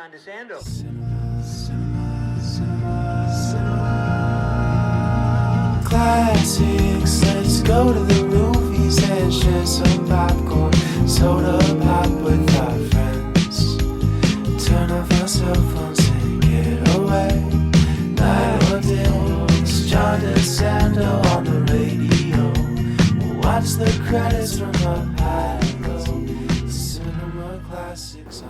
John DeSando. Classics, let's go to the movies and share some popcorn, soda pop with our friends. Turn off our cell phones and get away. Night or day, it's John DeSando on the radio. We'll watch the credits from up high and low. Cinema Classics on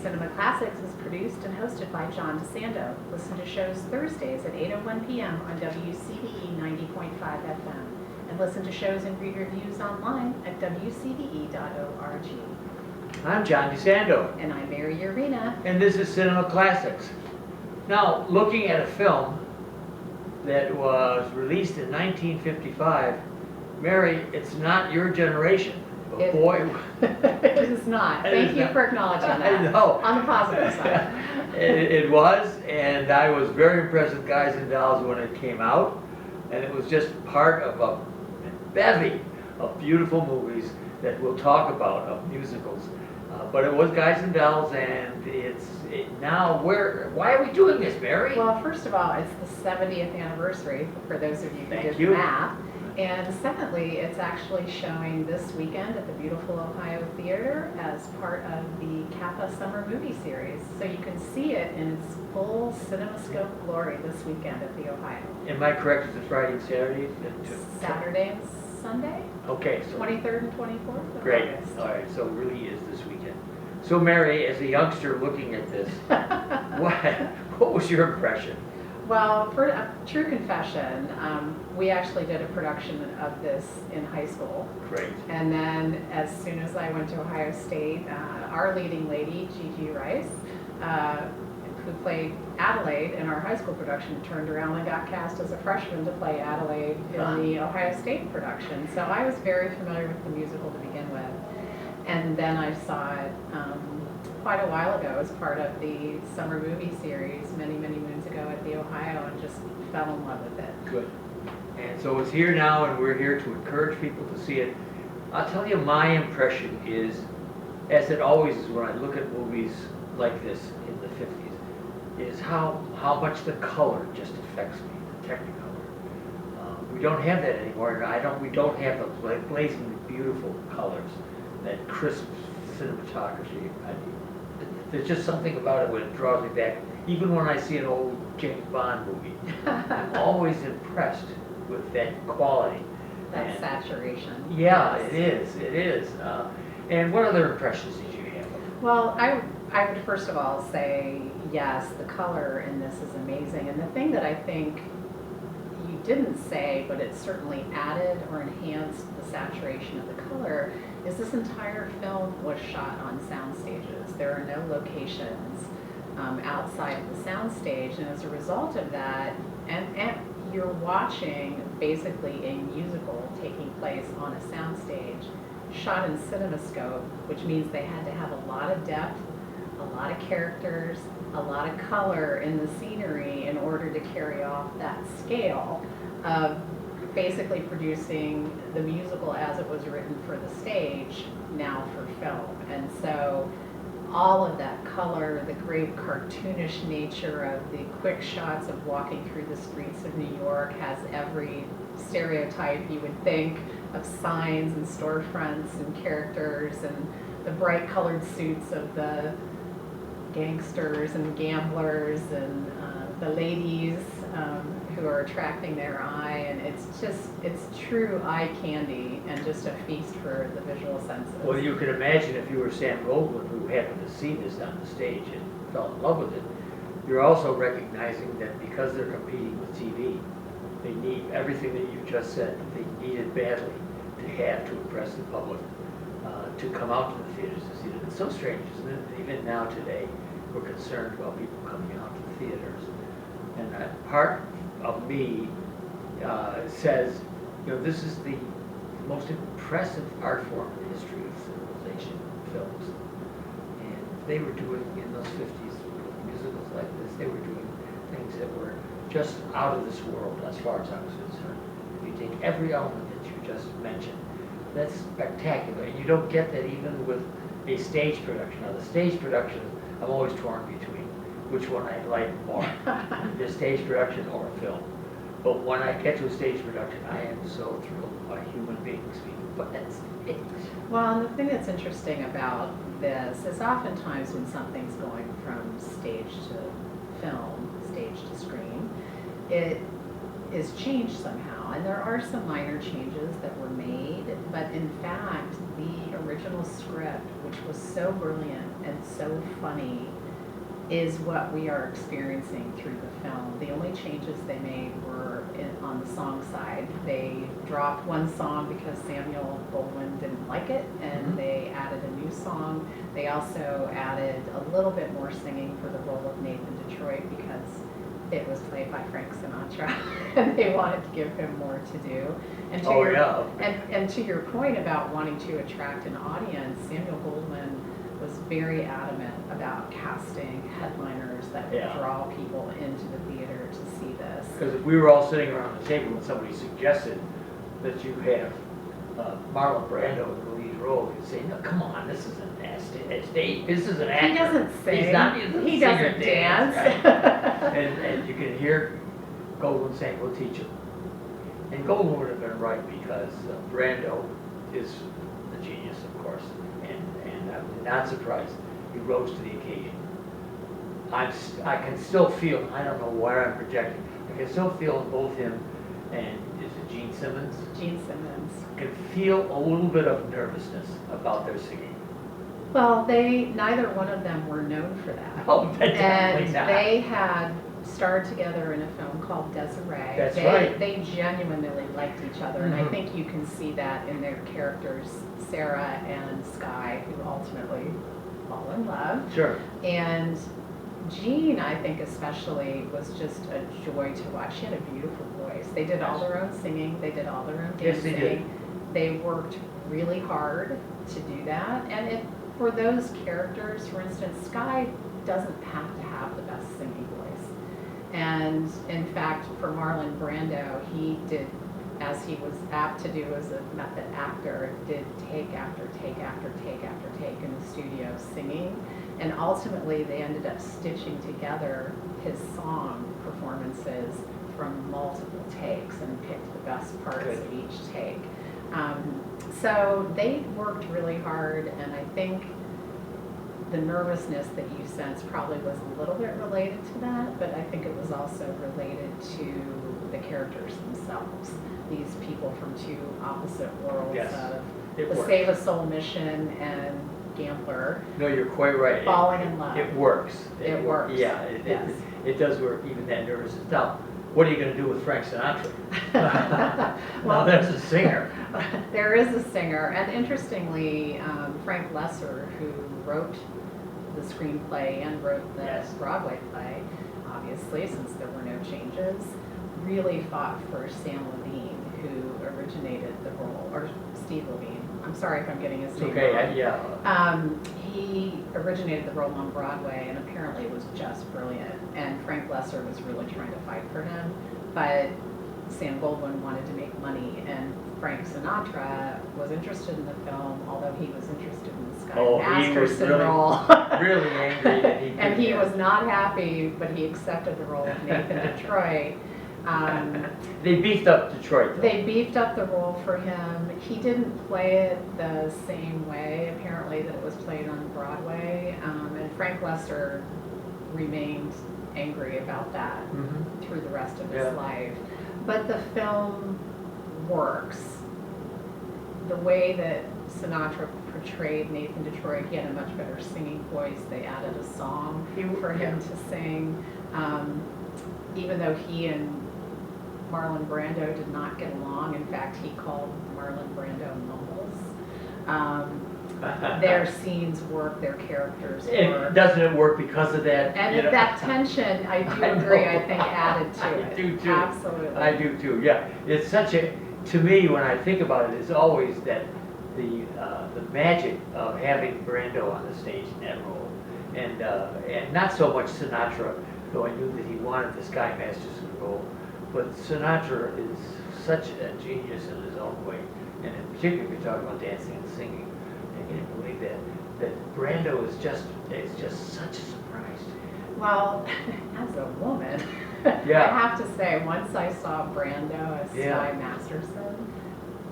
Cinema Classics is produced and hosted by John DeSando. Listen to shows Thursdays at 8:01 p.m. on WCBE 90.5 FM. And listen to shows and read reviews online at WCBE.org. I'm John DeSando, And I'm Mary Yerina. and this is Cinema Classics. Now, looking at a film that was released in 1955, Mary, it's not your generation. But boy, It is not. It is Thank you not. for acknowledging I that. know. On the positive side. it was, and I was very impressed with Guys and Dolls when it came out, and it was just part of a bevy of beautiful movies that we'll talk about, of musicals. But it was Guys and Dolls, and now why are we doing this, Mary? Well, first of all, it's the 70th anniversary for those of you who Thank did you. the math. And secondly, it's actually showing this weekend at the beautiful Ohio Theater as part of the Kappa Summer Movie Series. So you can see it in its full CinemaScope glory this weekend at the Ohio. Am I correct? Is it Friday and Saturday? Saturday and Sunday, Okay, so 23rd and 24th of great. August. All right, so it really is this weekend. So Mary, as a youngster looking at this, what was your impression? Well, for a true confession, we actually did a production of this in high school. Great. And then as soon as I went to Ohio State, our leading lady, Gigi Rice, who played Adelaide in our high school production, turned around and got cast as a freshman to play Adelaide in the Ohio State production. So I was very familiar with the musical to begin with. And then I saw it quite a while ago as part of the summer movie series many, many moons ago at the Ohio, and just fell in love with it. Good. And so it's here now, and we're here to encourage people to see it. I'll tell you, my impression is, as it always is when I look at movies like this in the 50s, is how much the color just affects me, the Technicolor. We don't have that anymore. We don't have the blazing beautiful colors, that crisp cinematography. There's just something about it when it draws me back. Even when I see an old James Bond movie, I'm always impressed with that quality. That saturation. Yeah, Yes. it is. And what other impressions did you have? Well, I would first of all say, yes, the color in this is amazing. And the thing that I think you didn't say, but it certainly added or enhanced the saturation of the color, is this entire film was shot on sound stages. There are no locations outside of the sound stage, and as a result of that, and you're watching basically a musical taking place on a sound stage, shot in CinemaScope, which means they had to have a lot of depth, a lot of characters, a lot of color in the scenery in order to carry off that scale of basically producing the musical as it was written for the stage, now for film. And so all of that color, the great cartoonish nature of the quick shots of walking through the streets of New York, has every stereotype you would think of signs and storefronts and characters, and the bright colored suits of the gangsters and gamblers and the ladies who are attracting their eye, and it's true eye candy and just a feast for the visual senses. Well, you can imagine if you were Sam Goldwyn, who happened to see this on the stage and fell in love with it, you're also recognizing that because they're competing with TV, they need everything that you just said, they need it badly to have to impress the public, to come out to the theaters to see it. It's so strange, isn't it? Even now today, we're concerned about people coming out to the theaters. And part of me says, this is the most impressive art form in the history of civilization, films. And they were doing, in those 50s, musicals like this, they were doing things that were just out of this world as far as I was concerned. If you take every element that you just mentioned, that's spectacular. And you don't get that even with a stage production. Now, the stage production, I'm always torn between which one I like more, the stage production or a film. But when I get to a stage production, I am so thrilled by human beings being put on stage. Well, and the thing that's interesting about this is oftentimes when something's going from stage to film, stage to screen, it is changed somehow. And there are some minor changes that were made, but in fact, the original script, which was so brilliant and so funny, is what we are experiencing through the film. The only changes they made were on the song side. They dropped one song because Samuel Goldwyn didn't like it, and they added a new song. They also added a little bit more singing for the role of Nathan Detroit because it was played by Frank Sinatra, and they wanted to give him more to do. And to and to your point about wanting to attract an audience, Samuel Goldwyn was very adamant about casting headliners that would draw people into the theater to see this. Because if we were all sitting around the table and somebody suggested that you have Marlon Brando in the lead role, you'd say, no, come on, this isn't stage. This is an actor. He doesn't sing. He doesn't dance. Right? and you can hear Goldwyn saying, we'll teach him. And Goldwyn would have been right because Brando is the genius, of course. And I'm not surprised. He rose to the occasion. I can still feel, I don't know where I'm projecting, I can still feel both him and, is it Gene Simmons? Gene Simmons. I can feel a little bit of nervousness about their singing. Well, neither one of them were known for that. Oh, definitely and not. They had starred together in a film called Desiree. That's right. They genuinely liked each other, and I think you can see that in their characters, Sarah and Sky, who ultimately fall in love. Sure. And Jean, I think especially, was just a joy to watch. She had a beautiful voice. They did all their own singing. They did all their own dancing. Yes, they did. They worked really hard to do that. And for those characters, for instance, Sky doesn't have to have the best singing voice. And in fact, for Marlon Brando, he did, as he was apt to do as a method actor, did take after take after take after take in the studio singing. And ultimately, they ended up stitching together his song performances from multiple takes and picked the best parts of each take. So they worked really hard, and I think the nervousness that you sense probably was a little bit related to that, but I think it was also related to the characters themselves. These people from two opposite worlds of the Save a Soul mission and Gambler. No, you're quite right. Falling in love. It works. It works. Yeah, it does work, even that nervousness. Now, what are you going to do with Frank Sinatra? Well, there's a singer. There is a singer, and interestingly, Frank Lesser, who wrote the screenplay and wrote the Broadway play, obviously, since there were no changes, really fought for Sam Levine, who originated the role, or Steve Levine. I'm sorry if I'm getting his name wrong. He originated the role on Broadway and apparently was just brilliant. And Frank Lesser was really trying to fight for him, but Sam Goldwyn wanted to make money, and Frank Sinatra was interested in the film, although he was interested in the Sky Masterson role. Really angry. And he was not happy, but he accepted the role of Nathan Detroit. They beefed up Detroit, though. They beefed up the role for him. He didn't play it the same way, apparently, that it was played on Broadway. And Frank Lesser remained angry about that through the rest of his life. But the film works. The way that Sinatra portrayed Nathan Detroit, he had a much better singing voice. They added a song for him to sing. Even though he and Marlon Brando did not get along. In fact, he called Marlon Brando mumbles. Their scenes work, their characters work. Doesn't it work because of that? And that tension, I do agree, I think added to it. I do too. Absolutely. I do too, yeah. It's such a, to me, when I think about it, it's always that the magic of having Brando on the stage in that role. And not so much Sinatra, though I knew that he wanted the Sky Masterson role. But Sinatra is such a genius in his own way, and in particular, if you're talking about dancing and singing, I can't believe that. that Brando is just such a surprise to me. Well, as a woman, Yeah. I have to say, once I saw Brando as Yeah. Sly Masterson,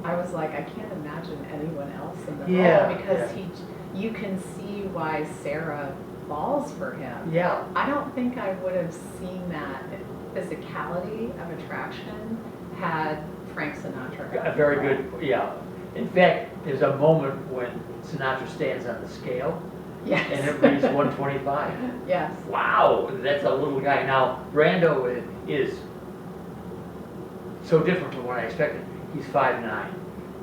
I was like, I can't imagine anyone else in the Yeah, role because yeah. you can see why Sarah falls for him. Yeah. I don't think I would have seen that physicality of attraction had Frank Sinatra. A very good, yeah. In fact, there's a moment when Sinatra stands on the scale Yes. and it reads 125. Yes. Wow, that's a little guy. Now, Brando is so different from what I expected. He's 5'9".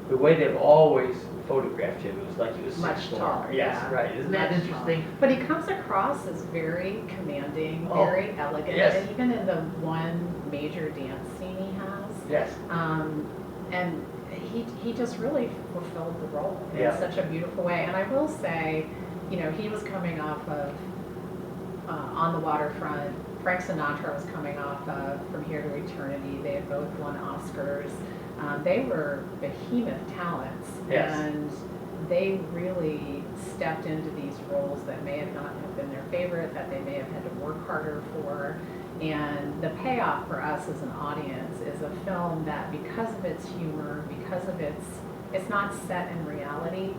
The way they've always photographed him, it was like he was Much 6'4". taller. Yes, yeah. right. Isn't that Much interesting? taller. But he comes across as very commanding, Oh, very elegant, yes. and even in the one major dance scene he has, Yes. and he just really fulfilled the role in Yeah. such a beautiful way. And I will say, you know, he was coming off of On the Waterfront. Frank Sinatra was coming off of From Here to Eternity. They had both won Oscars. They were behemoth talents, Yes. and they really stepped into these roles that may have not have been their favorite, that they may have had to work harder for. And the payoff for us as an audience is a film that, because of its humor, because of it's not set in reality,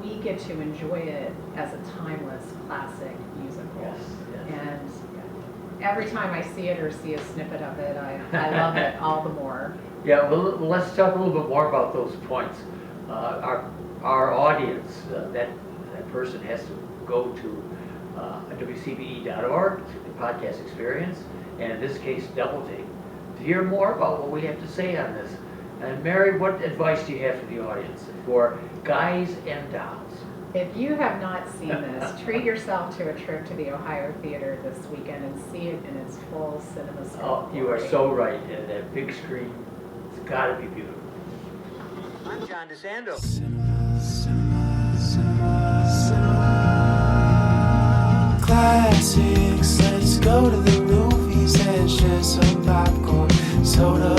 we get to enjoy it as a timeless classic musical. Yes. Yes. And every time I see it or see a snippet of it, I love it all the more. Yeah, well, let's talk a little bit more about those points. Our audience, that person has to go to WCBE.org, the podcast experience, and in this case, Double Take, to hear more about what we have to say on this. And Mary, what advice do you have for the audience, for guys and dolls? If you have not seen this, treat yourself to a trip to the Ohio Theater this weekend and see it in its full cinema screen. Oh, you are glory. so right, and that big screen, it's got to be beautiful. I'm John DeSando. Classics, let's go to the movies and share some popcorn, soda